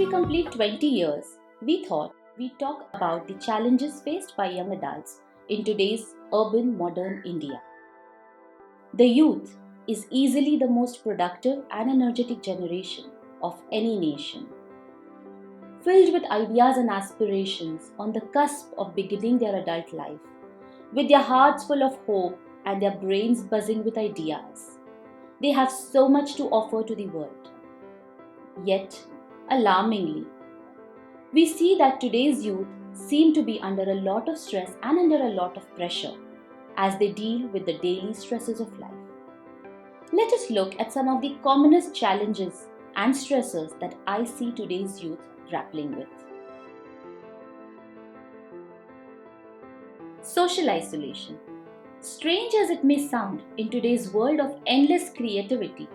we complete 20 years, we thought we'd talk about the challenges faced by young adults in today's urban modern India. The youth is easily the most productive and energetic generation of any nation. Filled with ideas and aspirations on the cusp of beginning their adult life, with their hearts full of hope and their brains buzzing with ideas. They have so much to offer to the world. Yet, alarmingly, we see that today's youth seem to be under a lot of stress and under a lot of pressure as they deal with the daily stresses of life. Let us look at some of the commonest challenges and stressors that I see today's youth grappling with. Social isolation. Strange as it may sound, in today's world of endless creativity,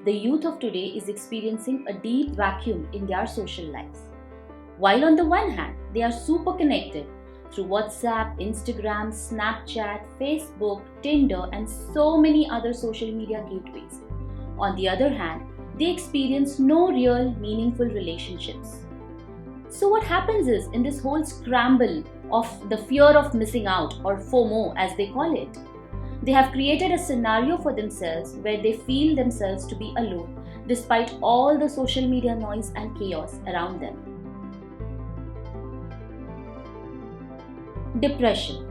the youth of today is experiencing a deep vacuum in their social lives. While on the one hand, they are super connected through WhatsApp, Instagram, Snapchat, Facebook, Tinder, and so many other social media gateways. On the other hand, they experience no real meaningful relationships. So what happens is, in this whole scramble of the fear of missing out, or FOMO as they call it, they have created a scenario for themselves where they feel themselves to be alone despite all the social media noise and chaos around them. Depression.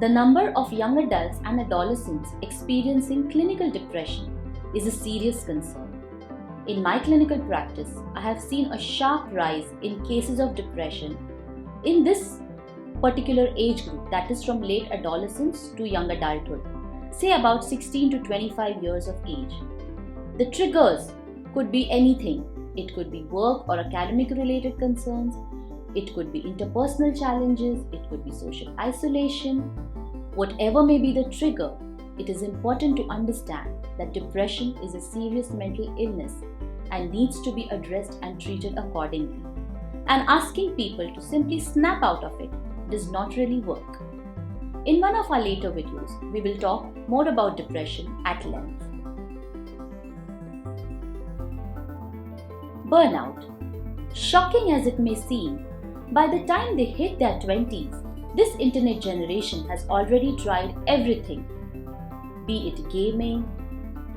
The number of young adults and adolescents experiencing clinical depression is a serious concern. In my clinical practice, I have seen a sharp rise in cases of depression in this particular age group, that is from late adolescence to young adulthood, say about 16 to 25 years of age. The triggers could be anything. It could be work or academic related concerns, it could be interpersonal challenges, it could be social isolation. Whatever may be the trigger, it is important to understand that depression is a serious mental illness and needs to be addressed and treated accordingly. And asking people to simply snap out of it does not really work. In one of our later videos, we will talk more about depression at length. Burnout. Shocking as it may seem, by the time they hit their 20s, this internet generation has already tried everything, be it gaming,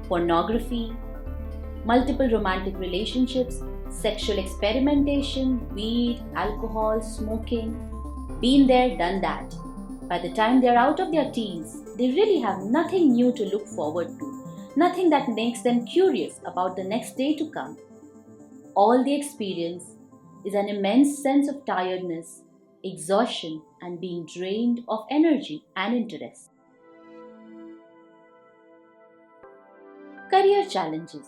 pornography, multiple romantic relationships, sexual experimentation, weed, alcohol, smoking. Been there, done that. By the time they're out of their teens, they really have nothing new to look forward to, nothing that makes them curious about the next day to come. All they experience is an immense sense of tiredness, exhaustion, and being drained of energy and interest. Career challenges.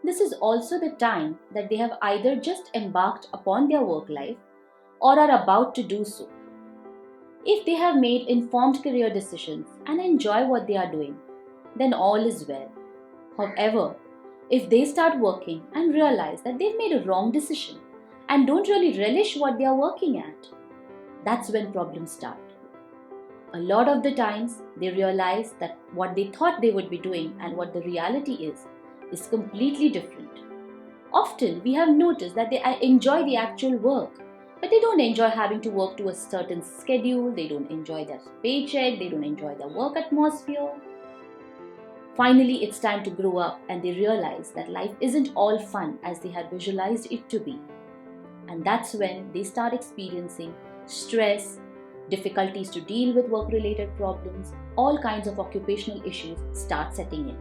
This is also the time that they have either just embarked upon their work life or are about to do so. If they have made informed career decisions and enjoy what they are doing, then all is well. However, if they start working and realize that they've made a wrong decision and don't really relish what they are working at, that's when problems start. A lot of the times, they realize that what they thought they would be doing and what the reality is completely different. Often, we have noticed that they enjoy the actual work, but they don't enjoy having to work to a certain schedule, they don't enjoy their paycheck, they don't enjoy their work atmosphere. Finally, it's time to grow up and they realize that life isn't all fun as they had visualized it to be. And that's when they start experiencing stress, difficulties to deal with work-related problems, all kinds of occupational issues start setting in.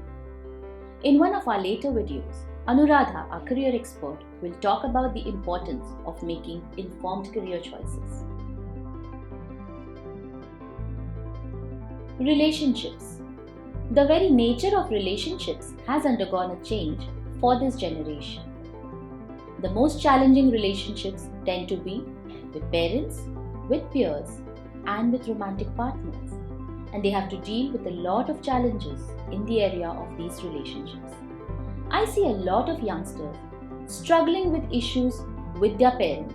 In one of our later videos, Anuradha, our career expert, will talk about the importance of making informed career choices. Relationships. The very nature of relationships has undergone a change for this generation. The most challenging relationships tend to be with parents, with peers, and with romantic partners, and they have to deal with a lot of challenges in the area of these relationships. I see a lot of youngsters struggling with issues with their parents,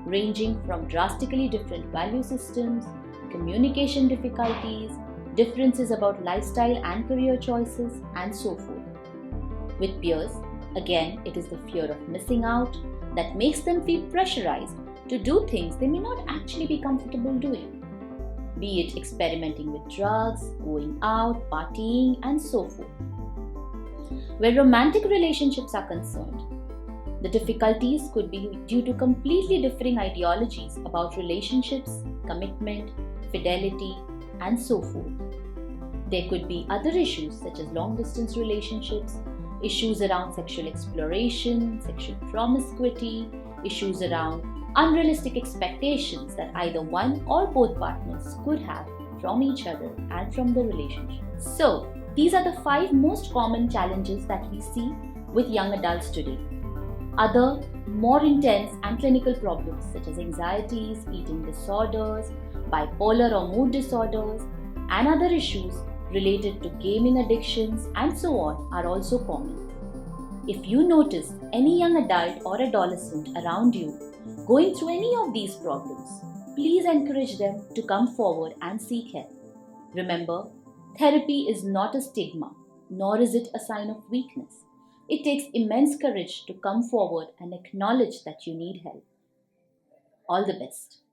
ranging from drastically different value systems, communication difficulties, differences about lifestyle and career choices, and so forth. With peers, again, it is the fear of missing out, that makes them feel pressurized to do things they may not actually be comfortable doing, be it experimenting with drugs, going out, partying, and so forth. Where romantic relationships are concerned, the difficulties could be due to completely differing ideologies about relationships, commitment, fidelity, and so forth. There could be other issues such as long distance relationships, issues around sexual exploration, sexual promiscuity, issues around unrealistic expectations that either one or both partners could have from each other and from the relationship. So, these are the 5 most common challenges that we see with young adults today. Other, more intense and clinical problems such as anxieties, eating disorders, bipolar or mood disorders, and other issues related to gaming addictions and so on are also common. If you notice any young adult or adolescent around you going through any of these problems, please encourage them to come forward and seek help. Remember, therapy is not a stigma, nor is it a sign of weakness. It takes immense courage to come forward and acknowledge that you need help. All the best.